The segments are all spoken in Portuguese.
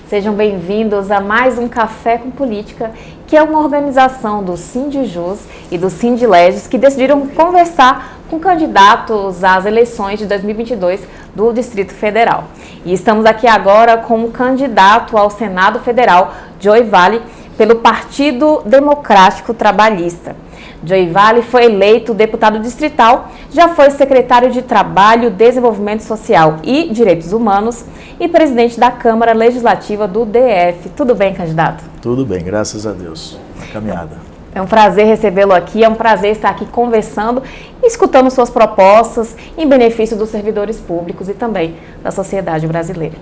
Sejam bem-vindos a mais um Café com Política, que é uma organização do Sindijus e do Sindileges que decidiram conversar com candidatos às eleições de 2022 do Distrito Federal. E estamos aqui agora com o candidato ao Senado Federal, Joey Vale, pelo Partido Democrático Trabalhista. Joey Vale foi eleito deputado distrital, já foi secretário de Trabalho, Desenvolvimento Social e Direitos Humanos e presidente da Câmara Legislativa do DF. Tudo bem, candidato? Tudo bem, graças a Deus. Uma caminhada. É um prazer recebê-lo aqui, é um prazer estar aqui conversando e escutando suas propostas em benefício dos servidores públicos e também da sociedade brasileira.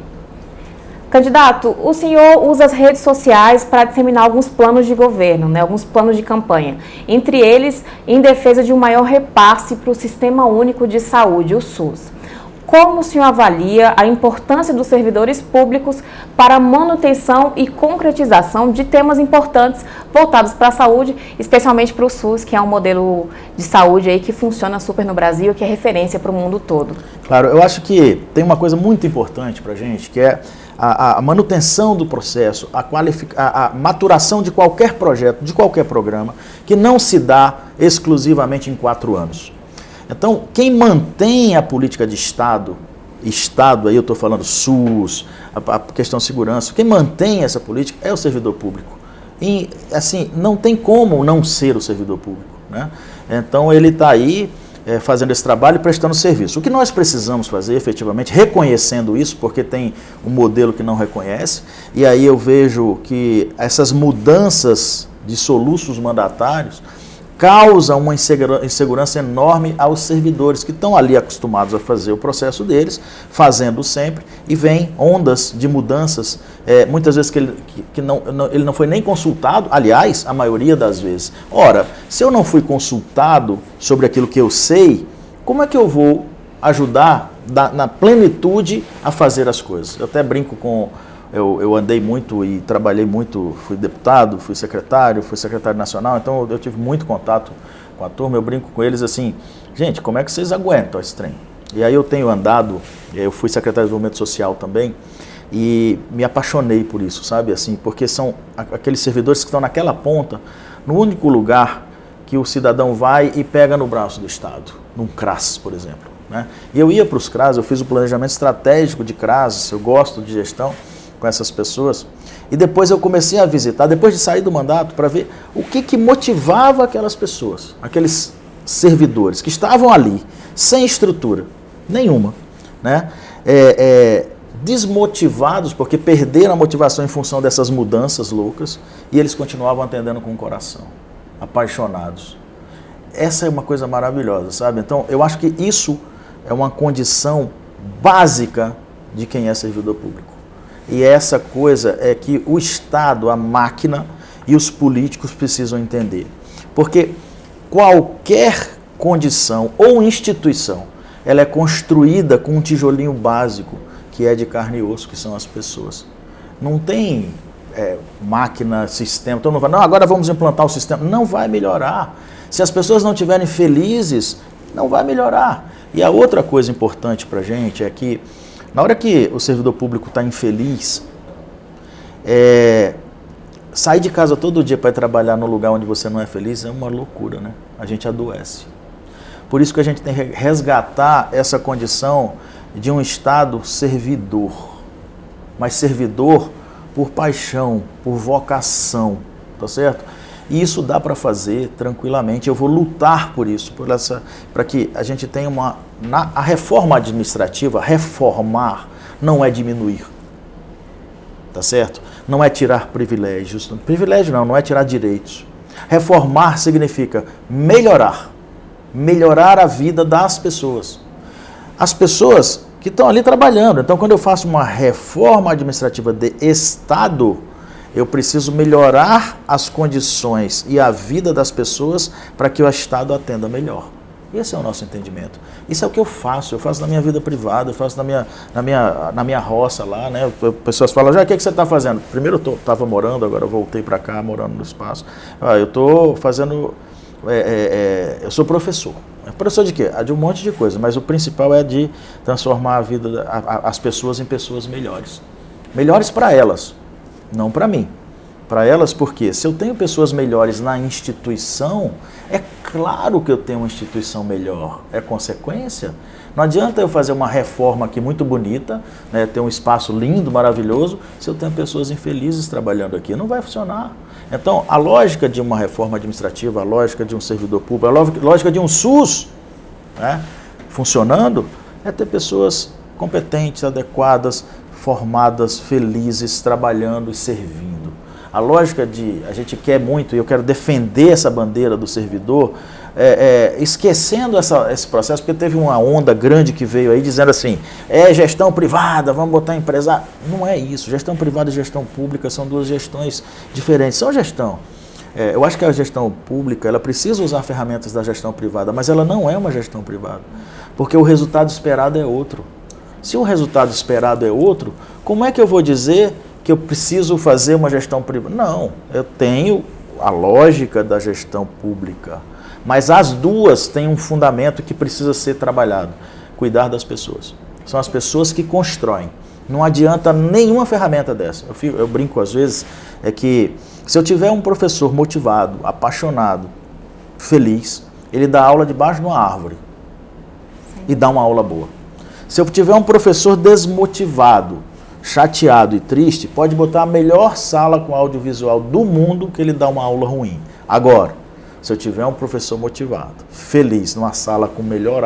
Candidato, o senhor usa as redes sociais para disseminar alguns planos de governo, alguns planos de campanha, entre eles em defesa de um maior repasse para o Sistema Único de Saúde, o SUS. Como o senhor avalia a importância dos servidores públicos para a manutenção e concretização de temas importantes voltados para a saúde, especialmente para o SUS, que é um modelo de saúde aí que funciona super no Brasil, que é referência para o mundo todo? Claro, eu acho que tem uma coisa muito importante para a gente, que é a manutenção do processo, a maturação de qualquer projeto, de qualquer programa, que não se dá exclusivamente em 4 anos. Então, quem mantém a política de Estado aí eu estou falando SUS, a questão de segurança, quem mantém essa política é o servidor público. E, assim, não tem como não ser o servidor público, né? Então, ele está aí fazendo esse trabalho e prestando serviço. O que nós precisamos fazer, efetivamente, reconhecendo isso, porque tem um modelo que não reconhece, e aí eu vejo que essas mudanças de soluços mandatários causam uma insegurança enorme aos servidores que estão ali acostumados a fazer o processo deles, fazendo sempre, e vem ondas de mudanças, muitas vezes que ele não foi nem consultado, aliás, a maioria das vezes. Ora, se eu não fui consultado sobre aquilo que eu sei, como é que eu vou ajudar na plenitude a fazer as coisas? Eu até brinco com... Eu andei muito e trabalhei muito, fui deputado, fui secretário nacional, então eu tive muito contato com a turma, eu brinco com eles assim, gente, como é que vocês aguentam esse trem? E aí eu tenho andado, eu fui secretário de Desenvolvimento Social também, e me apaixonei por isso, sabe, assim, porque são aqueles servidores que estão naquela ponta, no único lugar que o cidadão vai e pega no braço do Estado, num CRAS, por exemplo, né? E eu ia para os CRAS, eu fiz o planejamento estratégico de CRAS, eu gosto de gestão, com essas pessoas, e depois eu comecei a visitar, depois de sair do mandato, para ver o que motivava aquelas pessoas, aqueles servidores que estavam ali, sem estrutura nenhuma, né? Desmotivados, porque perderam a motivação em função dessas mudanças loucas, e eles continuavam atendendo com o coração, apaixonados. Essa é uma coisa maravilhosa, sabe? Então, eu acho que isso é uma condição básica de quem é servidor público. E essa coisa é que o Estado, a máquina e os políticos precisam entender. Porque qualquer condição ou instituição, ela é construída com um tijolinho básico, que é de carne e osso, que são as pessoas. Não tem máquina, sistema, todo mundo fala, não, agora vamos implantar o sistema. Não vai melhorar. Se as pessoas não estiverem felizes, não vai melhorar. E a outra coisa importante para a gente é que na hora que o servidor público está infeliz, sair de casa todo dia para ir trabalhar no lugar onde você não é feliz é uma loucura, né? A gente adoece. Por isso que a gente tem que resgatar essa condição de um Estado servidor, mas servidor por paixão, por vocação, tá certo? E isso dá para fazer tranquilamente. Eu vou lutar por isso, para que a gente tenha a reforma administrativa, reformar não é diminuir, tá certo? Não é tirar privilégios, privilégio não é tirar direitos. Reformar significa melhorar a vida das pessoas. As pessoas que estão ali trabalhando. Então, quando eu faço uma reforma administrativa de Estado, eu preciso melhorar as condições e a vida das pessoas para que o Estado atenda melhor. Esse é o nosso entendimento. Isso é o que eu faço na minha vida privada, eu faço na minha roça lá, né? Pessoas falam, já, o que você está fazendo? Primeiro eu estava morando, agora eu voltei para cá, morando no espaço. Eu estou fazendo, eu sou professor. Professor de quê? De um monte de coisa, mas o principal é de transformar a vida, as pessoas em pessoas melhores. melhores para elas, não para mim. Para elas, porque se eu tenho pessoas melhores na instituição, é claro que eu tenho uma instituição melhor, é consequência. Não adianta eu fazer uma reforma aqui muito bonita, né, ter um espaço lindo, maravilhoso, se eu tenho pessoas infelizes trabalhando aqui, não vai funcionar. Então, a lógica de uma reforma administrativa, a lógica de um servidor público, a lógica de um SUS, né, funcionando, é ter pessoas competentes, adequadas, formadas, felizes, trabalhando e servindo. A lógica de, a gente quer muito, e eu quero defender essa bandeira do servidor, esquecendo esse processo, porque teve uma onda grande que veio aí dizendo assim, gestão privada, vamos botar empresário. Não é isso, gestão privada e gestão pública são duas gestões diferentes, são gestão. Eu acho que a gestão pública, ela precisa usar ferramentas da gestão privada, mas ela não é uma gestão privada, porque o resultado esperado é outro. Se o resultado esperado é outro, como é que eu vou dizer que eu preciso fazer uma gestão privada? Não, eu tenho a lógica da gestão pública, mas as duas têm um fundamento que precisa ser trabalhado, cuidar das pessoas. São as pessoas que constroem. Não adianta nenhuma ferramenta dessa. Eu brinco às vezes, que se eu tiver um professor motivado, apaixonado, feliz, ele dá aula debaixo de uma árvore. Sim. E dá uma aula boa. Se eu tiver um professor desmotivado, chateado e triste, pode botar a melhor sala com audiovisual do mundo que ele dá uma aula ruim. Agora, se eu tiver um professor motivado, feliz, numa sala com o melhor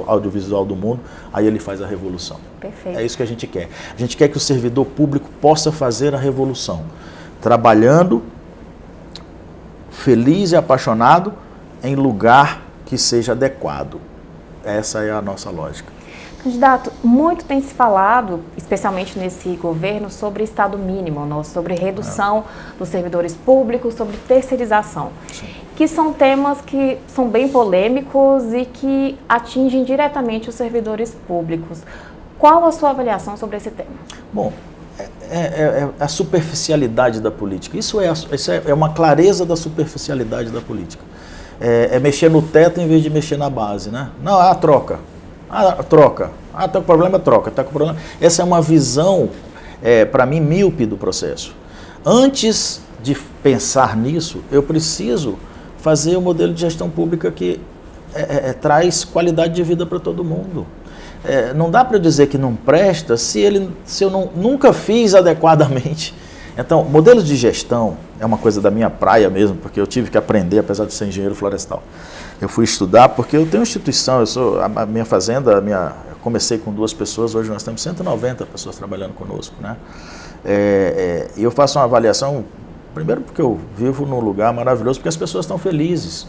audiovisual do mundo, aí ele faz a revolução. Perfeito. É isso que a gente quer. A gente quer que o servidor público possa fazer a revolução, trabalhando, feliz e apaixonado, em lugar que seja adequado. Essa é a nossa lógica. Candidato, muito tem se falado, especialmente nesse governo, sobre Estado mínimo, sobre redução dos servidores públicos, sobre terceirização, sim, que são temas que são bem polêmicos e que atingem diretamente os servidores públicos. Qual a sua avaliação sobre esse tema? Bom, a superficialidade da política. Isso é uma clareza da superficialidade da política. É mexer no teto em vez de mexer na base, né? Não, troca. Troca. Tá com problema, troca. Tá com problema. Essa é uma visão, para mim, míope do processo. Antes de pensar nisso, eu preciso fazer um modelo de gestão pública que traz qualidade de vida para todo mundo. Não dá para dizer que não presta se eu nunca fiz adequadamente. Então, modelos de gestão é uma coisa da minha praia mesmo, porque eu tive que aprender, apesar de ser engenheiro florestal. Eu fui estudar porque eu tenho instituição, a minha fazenda, eu comecei com 2 pessoas, hoje nós temos 190 pessoas trabalhando conosco, né? E eu faço uma avaliação, primeiro porque eu vivo num lugar maravilhoso, porque as pessoas estão felizes.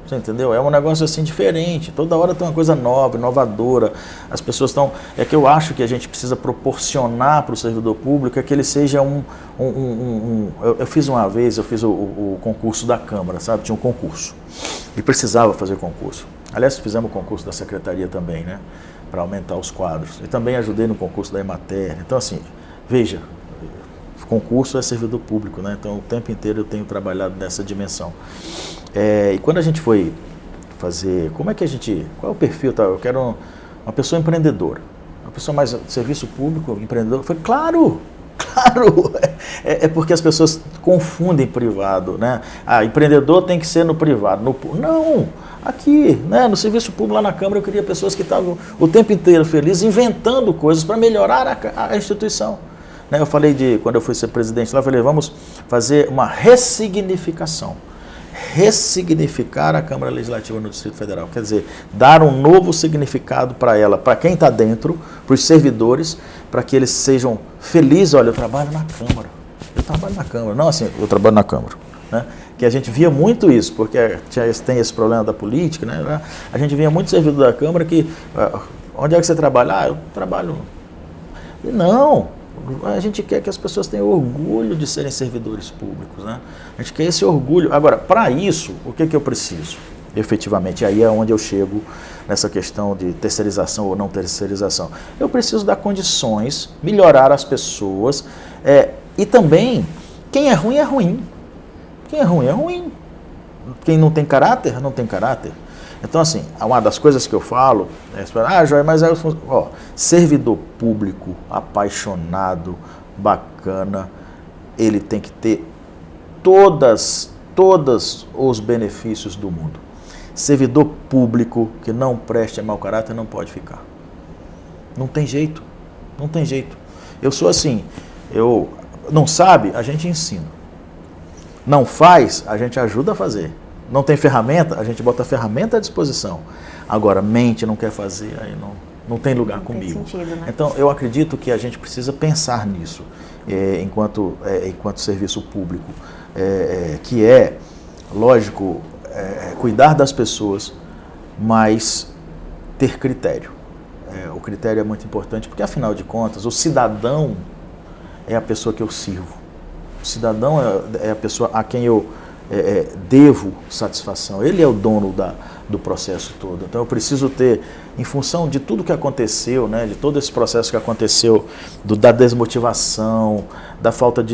Você entendeu? É um negócio assim diferente, toda hora tem uma coisa nova, inovadora, as pessoas estão... É que eu acho que a gente precisa proporcionar para o servidor público é que ele seja eu fiz uma vez, o concurso da Câmara, sabe? Tinha um concurso e precisava fazer concurso. Aliás, fizemos o concurso da Secretaria também, né? Para aumentar os quadros. E também ajudei no concurso da Emater. Então, assim, veja, concurso é servidor público, né? Então, o tempo inteiro eu tenho trabalhado nessa dimensão. E quando a gente foi fazer, qual é o perfil? Tá? Eu quero uma pessoa empreendedora, uma pessoa mais serviço público, empreendedor. Foi claro, é porque as pessoas confundem privado, né? Empreendedor tem que ser no privado. Não, aqui, né? No serviço público lá na Câmara eu queria pessoas que estavam o tempo inteiro felizes, inventando coisas para melhorar a instituição. Eu falei quando eu fui ser presidente lá, eu falei, vamos fazer uma ressignificação. Ressignificar a Câmara Legislativa no Distrito Federal. Quer dizer, dar um novo significado para ela, para quem está dentro, para os servidores, para que eles sejam felizes. Olha, eu trabalho na Câmara. Não assim, eu trabalho na Câmara. Né? Que a gente via muito isso, porque tem esse problema da política, né? A gente via muito servidor da Câmara que, onde é que você trabalha? Eu trabalho. E não. A gente quer que as pessoas tenham orgulho de serem servidores públicos, né? A gente quer esse orgulho. Agora, para isso, o que eu preciso? Efetivamente, aí é onde eu chego nessa questão de terceirização ou não terceirização. Eu preciso dar condições, melhorar as pessoas, e também, quem é ruim é ruim. Quem é ruim é ruim. Quem não tem caráter, não tem caráter. Então, assim, uma das coisas que eu falo Joia, mas servidor público, apaixonado, bacana, ele tem que ter todos os benefícios do mundo. Servidor público que não preste a mau caráter não pode ficar. Não tem jeito, não tem jeito. Eu sou assim, não sabe, a gente ensina. Não faz, a gente ajuda a fazer. Não tem ferramenta, a gente bota a ferramenta à disposição. Agora, mente, não quer fazer, aí não tem lugar não comigo. Tem sentido, né? Então, eu acredito que a gente precisa pensar nisso, enquanto serviço público, que é, lógico, cuidar das pessoas, mas ter critério. O critério é muito importante, porque, afinal de contas, o cidadão é a pessoa que eu sirvo. O cidadão é a pessoa a quem eu devo satisfação. Ele é o dono do processo todo. Então eu preciso ter, em função de tudo que aconteceu, né, de todo esse processo que aconteceu, da desmotivação, da falta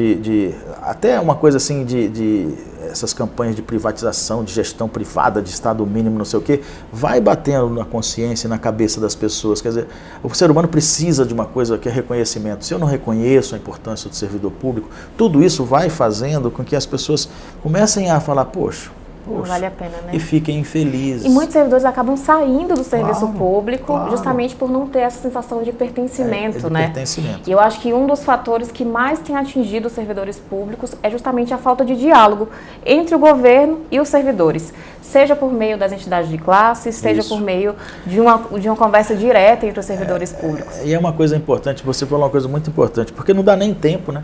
até uma coisa assim de essas campanhas de privatização, de gestão privada, de Estado mínimo, não sei o quê, vai batendo na consciência e na cabeça das pessoas. Quer dizer, o ser humano precisa de uma coisa que é reconhecimento. Se eu não reconheço a importância do servidor público, tudo isso vai fazendo com que as pessoas comecem a falar, poxa, não vale a pena, né? E fiquem infelizes. E muitos servidores acabam saindo do serviço público claro. Justamente por não ter essa sensação de pertencimento, né? Pertencimento. E eu acho que um dos fatores que mais tem atingido os servidores públicos é justamente a falta de diálogo entre o governo e os servidores. Seja por meio das entidades de classe, seja por meio de uma conversa direta entre os servidores públicos. E é uma coisa importante, você falou uma coisa muito importante, porque não dá nem tempo, né?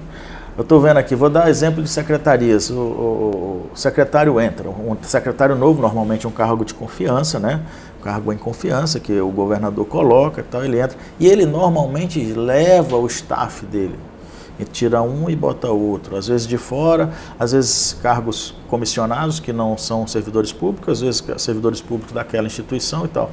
Eu estou vendo aqui, vou dar exemplo de secretarias. O secretário entra, um secretário novo, normalmente um cargo de confiança, né? Um cargo em confiança que o governador coloca e tal, ele entra. E ele normalmente leva o staff dele. E tira um e bota outro. Às vezes de fora, às vezes cargos comissionados que não são servidores públicos, às vezes servidores públicos daquela instituição e tal.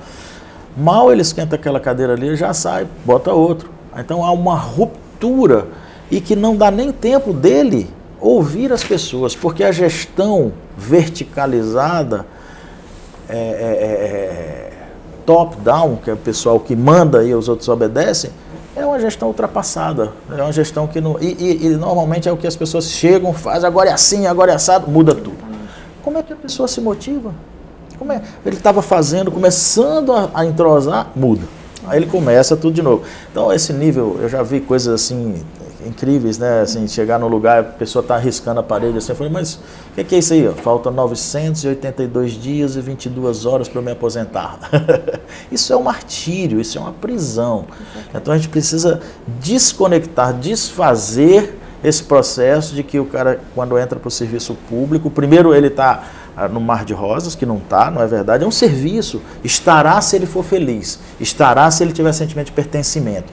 Mal ele esquenta aquela cadeira ali, já sai, bota outro. Então há uma ruptura e que não dá nem tempo dele ouvir as pessoas, porque a gestão verticalizada, top-down, que é o pessoal que manda e os outros obedecem, é uma gestão ultrapassada, é uma gestão que não... E normalmente é o que as pessoas chegam, fazem, agora é assim, agora é assado, muda tudo. Como é que a pessoa se motiva? Ele estava começando a entrosar, muda. Aí ele começa tudo de novo. Então, esse nível, eu já vi coisas assim incríveis, né? Assim, chegar no lugar, a pessoa está arriscando a parede, assim, eu falei, mas o que é isso aí? Falta 982 dias e 22 horas para eu me aposentar. Isso é um martírio, isso é uma prisão. Então, a gente precisa desconectar, desfazer esse processo de que o cara, quando entra para o serviço público, primeiro ele está no mar de rosas, que não está, não é verdade, é um serviço. Estará se ele for feliz, estará se ele tiver sentimento de pertencimento,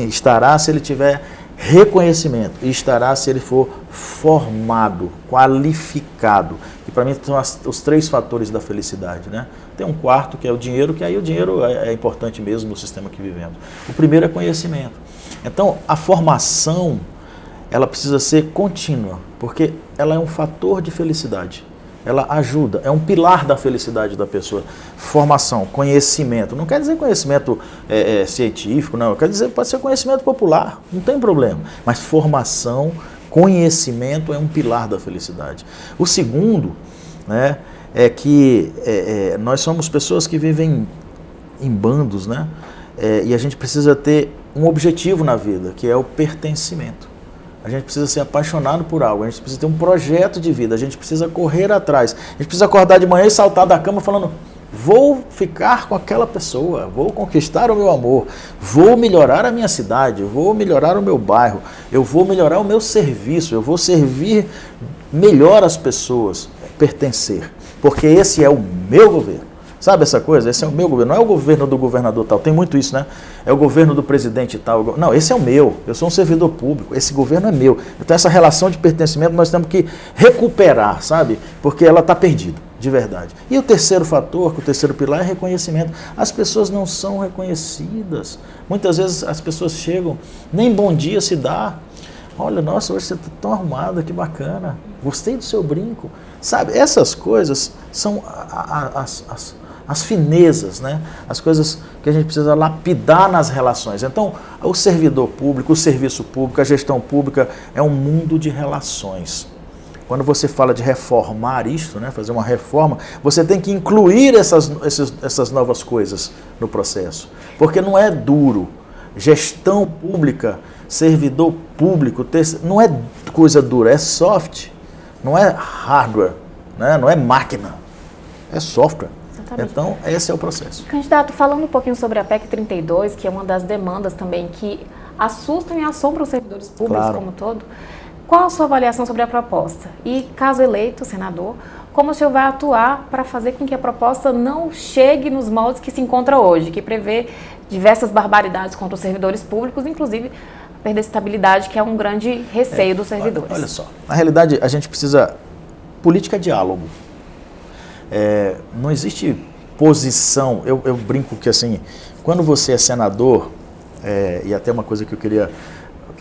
estará se ele tiver reconhecimento, e estará se ele for formado, qualificado. E para mim são os 3 fatores da felicidade, né? Tem um quarto que é o dinheiro, que aí o dinheiro é importante mesmo no sistema que vivemos. O primeiro é conhecimento. Então a formação, ela precisa ser contínua, porque ela é um fator de felicidade. Ela ajuda, é um pilar da felicidade da pessoa. Formação, conhecimento. Não quer dizer conhecimento científico, não. Quer dizer, pode ser conhecimento popular, não tem problema. Mas formação, conhecimento é um pilar da felicidade. O segundo, né, é que nós somos pessoas que vivem em bandos, né? E a gente precisa ter um objetivo na vida, que é o pertencimento. A gente precisa ser apaixonado por algo, a gente precisa ter um projeto de vida, a gente precisa correr atrás. A gente precisa acordar de manhã e saltar da cama falando, vou ficar com aquela pessoa, vou conquistar o meu amor, vou melhorar a minha cidade, vou melhorar o meu bairro, eu vou melhorar o meu serviço, eu vou servir melhor as pessoas, pertencer, porque esse é o meu governo. Sabe essa coisa? Esse é o meu governo, não é o governo do governador tal, tem muito isso, né? É o governo do presidente tal. Não, esse é o meu, eu sou um servidor público, esse governo é meu. Então essa relação de pertencimento nós temos que recuperar, sabe? Porque ela está perdida, de verdade. E o terceiro fator, o terceiro pilar é reconhecimento. As pessoas não são reconhecidas. Muitas vezes as pessoas chegam, nem bom dia se dá. Olha, nossa, hoje você está tão arrumada, que bacana. Gostei do seu brinco. Sabe, essas coisas são as finezas, né? As coisas que a gente precisa lapidar nas relações. Então, o servidor público, o serviço público, a gestão pública é um mundo de relações. Quando você fala de reformar isto, né, fazer uma reforma, você tem que incluir essas novas coisas no processo. Porque não é duro. Gestão pública, servidor público, não é coisa dura, é soft. Não é hardware, né, não é máquina, é software. Exatamente. Então, esse é o processo. Candidato, falando um pouquinho sobre a PEC 32, que é uma das demandas também que assustam e assombram os servidores públicos como um todo, qual a sua avaliação sobre a proposta? E, caso eleito, senador, como o senhor vai atuar para fazer com que a proposta não chegue nos moldes que se encontra hoje, que prevê diversas barbaridades contra os servidores públicos, inclusive a perda de estabilidade, que é um grande receio dos servidores? Olha só, na realidade a gente precisa... Política é diálogo. Não existe posição. Eu brinco que assim, quando você é senador, e até uma coisa que eu queria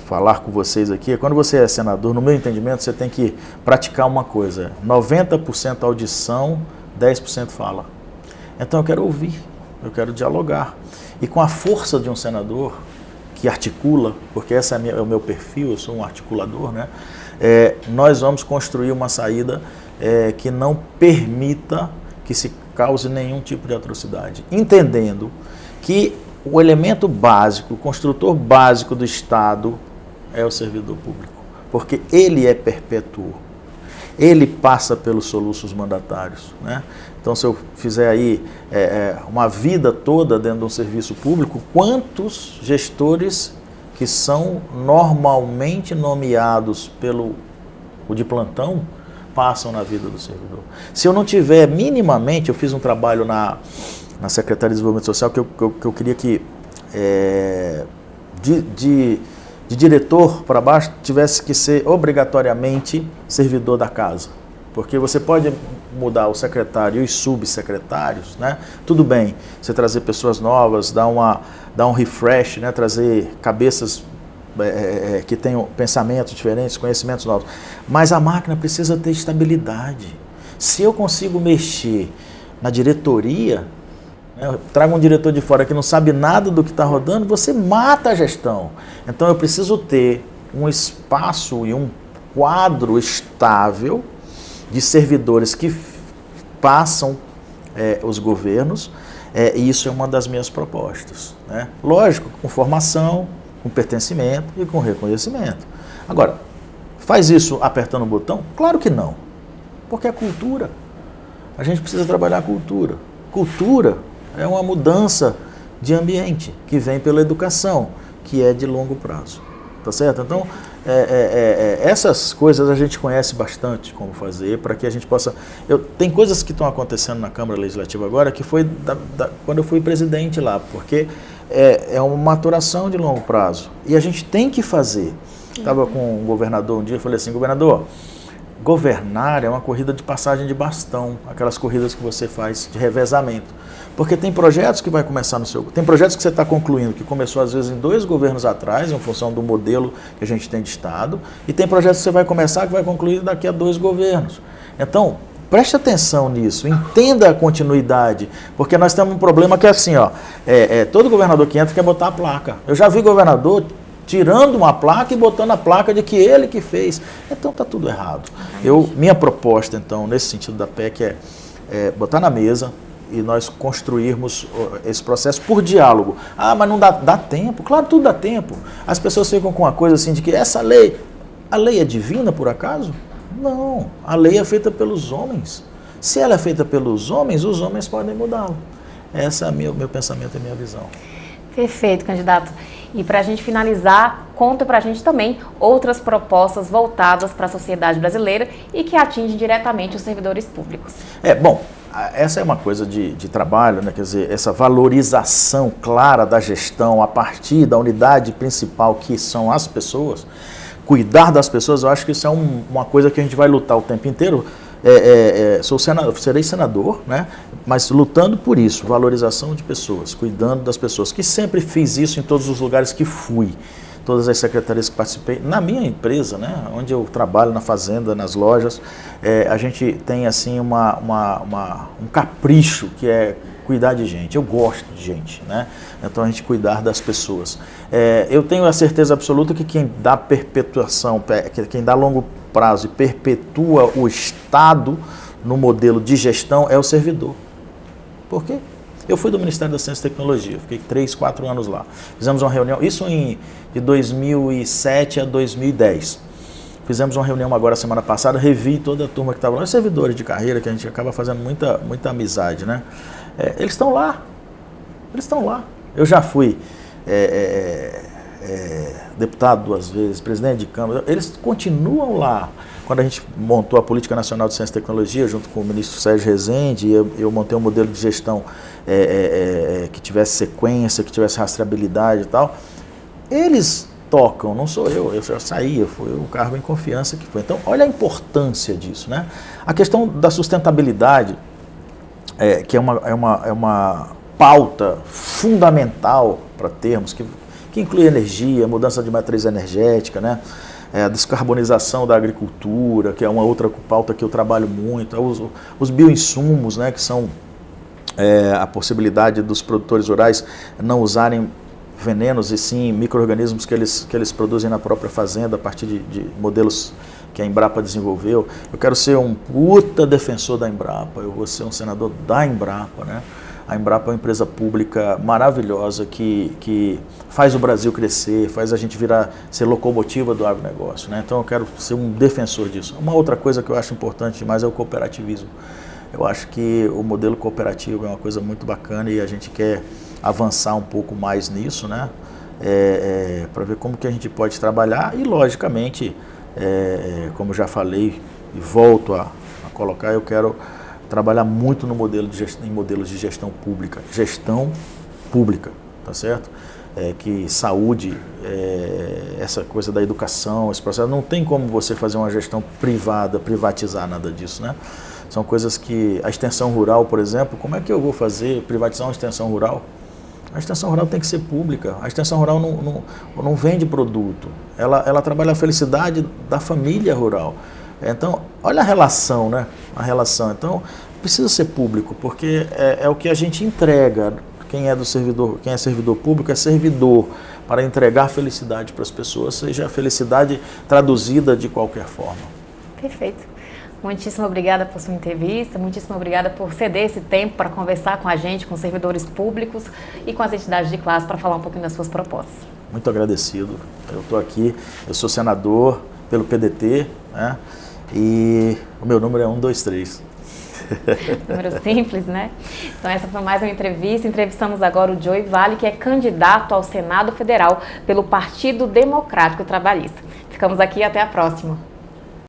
falar com vocês aqui, quando você é senador, no meu entendimento, você tem que praticar uma coisa, 90% audição, 10% fala. Então eu quero ouvir, eu quero dialogar. E com a força de um senador que articula, porque esse é o meu perfil, eu sou um articulador, né? Nós vamos construir uma saída que não permita que se cause nenhum tipo de atrocidade, entendendo que o elemento básico, o construtor básico do Estado é o servidor público, porque ele é perpétuo, ele passa pelos soluços mandatários, né? Então, se eu fizer aí uma vida toda dentro de um serviço público, quantos gestores que são normalmente nomeados pelo de plantão passam na vida do servidor? Se eu não tiver minimamente, eu fiz um trabalho na Secretaria de Desenvolvimento Social que eu queria que de diretor para baixo tivesse que ser obrigatoriamente servidor da casa. Porque você pode mudar o secretário e os subsecretários, né? Tudo bem, você trazer pessoas novas, dar um refresh, né? Trazer cabeças que tenham pensamentos diferentes, conhecimentos novos. Mas a máquina precisa ter estabilidade. Se eu consigo mexer na diretoria, né? Traga um diretor de fora que não sabe nada do que está rodando, você mata a gestão. Então eu preciso ter um espaço e um quadro estável de servidores que passam os governos, e isso é uma das minhas propostas, né? Lógico, com formação, com pertencimento e com reconhecimento. Agora, faz isso apertando o botão? Claro que não, porque é cultura. A gente precisa trabalhar a cultura. Cultura é uma mudança de ambiente que vem pela educação, que é de longo prazo, tá certo? Então, essas coisas a gente conhece bastante como fazer para que a gente possa... Tem coisas que estão acontecendo na Câmara Legislativa agora que foi quando eu fui presidente lá, porque é uma maturação de longo prazo e a gente tem que fazer. Estava com um governador um dia e falei assim, governador, governar é uma corrida de passagem de bastão, aquelas corridas que você faz de revezamento. Porque tem projetos que vai começar no seu... Tem projetos que você está concluindo, que começou às vezes em 2 governos atrás, em função do modelo que a gente tem de Estado, e tem projetos que você vai começar que vai concluir daqui a 2 governos. Então, preste atenção nisso, entenda a continuidade, porque nós temos um problema que é assim, ó, todo governador que entra quer botar a placa. Eu já vi governador tirando uma placa e botando a placa de que ele que fez. Então está tudo errado. Minha proposta, então, nesse sentido da PEC é botar na mesa e nós construirmos esse processo por diálogo. Ah, mas não dá tempo? Claro, tudo dá tempo. As pessoas ficam com uma coisa assim de que a lei é divina por acaso? Não, a lei é feita pelos homens. Se ela é feita pelos homens, os homens podem mudá-la. Esse é meu pensamento e minha visão. Perfeito, candidato. E para a gente finalizar, conta para a gente também outras propostas voltadas para a sociedade brasileira e que atingem diretamente os servidores públicos. Bom, essa é uma coisa de trabalho, né? Quer dizer, essa valorização clara da gestão a partir da unidade principal que são as pessoas, cuidar das pessoas, eu acho que isso é uma coisa que a gente vai lutar o tempo inteiro. Serei senador, né? Mas lutando por isso, valorização de pessoas, cuidando das pessoas, que sempre fiz isso em todos os lugares que fui, todas as secretarias que participei, na minha empresa, né? Onde eu trabalho, na fazenda, nas lojas, a gente tem assim um capricho que é cuidar de gente. Eu gosto de gente, né? Então a gente cuidar das pessoas. Eu tenho a certeza absoluta que quem dá perpetuação, quem dá longo prazo e perpetua o Estado no modelo de gestão é o servidor. Por quê? Eu fui do Ministério da Ciência e Tecnologia, fiquei 3, 4 anos lá. Fizemos uma reunião, isso de 2007 a 2010. Fizemos uma reunião agora semana passada, revi toda a turma que estava lá, os servidores de carreira, que a gente acaba fazendo muita amizade, né? Eles estão lá, Eu já fui deputado 2 vezes, presidente de Câmara, eles continuam lá. Quando a gente montou a Política Nacional de Ciência e Tecnologia, junto com o ministro Sérgio Rezende, eu montei um modelo de gestão que tivesse sequência, que tivesse rastreabilidade e tal. Eles tocam, não sou eu já saí, foi o cargo em confiança que foi. Então, olha a importância disso, né? A questão da sustentabilidade, que é uma pauta fundamental para termos, que inclui energia, mudança de matriz energética, né? A descarbonização da agricultura, que é uma outra pauta que eu trabalho muito, os bioinsumos, né, que são a possibilidade dos produtores rurais não usarem venenos e sim micro-organismos que eles produzem na própria fazenda a partir de modelos que a Embrapa desenvolveu. Eu quero ser um puta defensor da Embrapa, eu vou ser um senador da Embrapa, né? A Embrapa é uma empresa pública maravilhosa que faz o Brasil crescer, faz a gente ser locomotiva do agronegócio, né? Então eu quero ser um defensor disso. Uma outra coisa que eu acho importante demais é o cooperativismo. Eu acho que o modelo cooperativo é uma coisa muito bacana e a gente quer avançar um pouco mais nisso, né? Para ver como que a gente pode trabalhar e, logicamente, como já falei e volto a colocar, eu quero trabalhar muito no em modelos de gestão pública. Gestão pública, tá certo? Que saúde, essa coisa da educação, esse processo, não tem como você fazer uma gestão privada, privatizar nada disso, né? São coisas que, a extensão rural, por exemplo, como é que eu vou privatizar uma extensão rural? A extensão rural tem que ser pública, a extensão rural não vende produto, ela trabalha a felicidade da família rural. Então, olha a relação, né? A relação. Então, precisa ser público, porque é o que a gente entrega. Quem é servidor público é servidor para entregar felicidade para as pessoas, seja a felicidade traduzida de qualquer forma. Perfeito. Muitíssimo obrigada por sua entrevista, muitíssimo obrigada por ceder esse tempo para conversar com a gente, com os servidores públicos e com as entidades de classe para falar um pouquinho das suas propostas. Muito agradecido. Eu estou aqui, eu sou senador pelo PDT, né? E o meu número é 123. Número simples, né? Então essa foi mais uma entrevista. Entrevistamos agora o Joey Vale, que é candidato ao Senado Federal pelo Partido Democrático Trabalhista. Ficamos aqui e até a próxima.